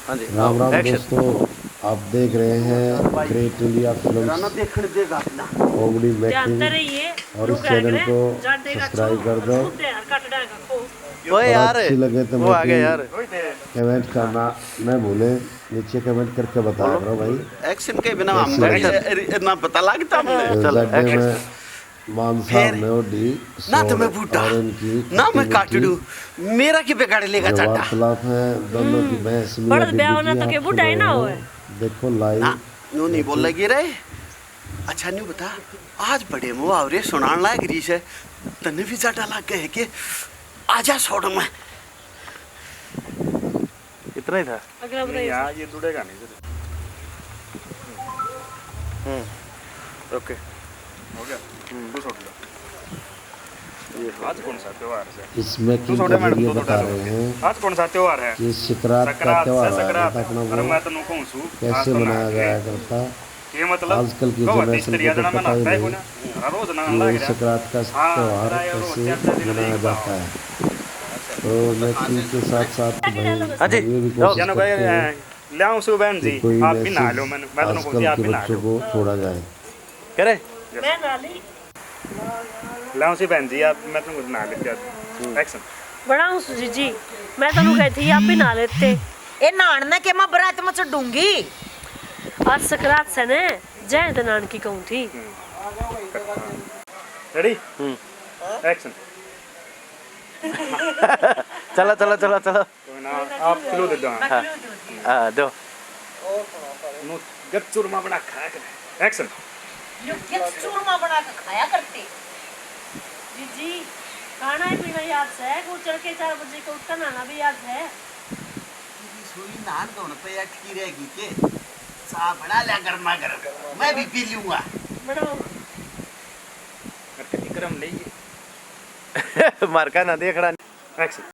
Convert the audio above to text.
हाँ जी राम राम एक्शन। दोस्तों, आप देख रहे हैं great India films comedy making और इस चैनल को सब्सक्राइब कर दो ओए और यार अच्छी लगे तो वो आ गया यार। कमेंट करना न भूले। नीचे कमेंट करके बताया करो भाई। एक्शन के बिना हम कैसी ना पता लगता हमने। चल जड्डे एक्शन। में मान फिर? साहब ने ओढ़ी ना तो मैं सोड़ बूढ़ा और इनकी ना मैं खट्टी काटड़ू, मीठी मेरा की बिगाड़ लेगा जो चाटा। वार्तालाप है दोनों की बहस मियां बीबी की, आप सुन रहे हो। देखो ना लाइव। यूं नहीं बोल लगी रे। अच्छा न्यू बता, आज बड़े मुहावरे सुनान लायक रीस है, तने भी चाटा लग गए कि आजा छोड़ में। इतना ही था। यहाँ ये जुड़ेगा नहीं। ओके हो गया। तू छोड़ लो। आज कौन सा त्योहार है? इसमें तू किन छोटे का मैडम वीडियो दो बता डालो। रहे हैं आज कौन सा त्योहार है? कि सकरात का सकरात त्योहार से आया सकरात था अपना, अरे वो मैं तनु कहूँ सू कैसे मनाया जाया करता। ये मतलब आजकल की कहो जनरेशन तीसरी को तो जना पता ही मनाता है नहीं कोई ना, हर रोज ना कि लग ये रहा। सकरात का हाँ, त्योहार हमारा ये रोज कैसे चार दिन मनाया नहीं जाता है। तो मैं के साथ साथ हाँ भाई जी, ये भी जाओ। कोशिश जानो करते हैं भाई ले आओ सु बहन जी, कि कोई आप भी नहा लो। मैं मैसेज तनु कहूँ आजकल आप के भी नहा बच्चों लो। को छोड़ा जाए। कह रहे ले आओ सी बहन जी, आप मैं तनु नहा लेते हैं। एक्शन। बड़ा जी मैं तनु कहती थी आप भी नहा लेते। ए नान के मैं बरात में चढ़ूंगी। आज सकरात से ने जय दनान की कहूँ थी। रेडी? एक्शन। चलो चलो चलो चलो। तो ना आप किलो दे दो। हाँ दो। नो गट चूरमा बना खाया कर। एक्शन। ये चूरमा बना के खाया करते। जी खाना ही पीना याद है, को चढ़ के 4 बजे को उठना नहाना भी याद है। सुई नान कौन पे अटकी रहेगी के? सा बना ले गर्मा गर्म, मैं भी पी लूंगा। बनाओ क्रम ले मार का ना देख रहा। एक्शन।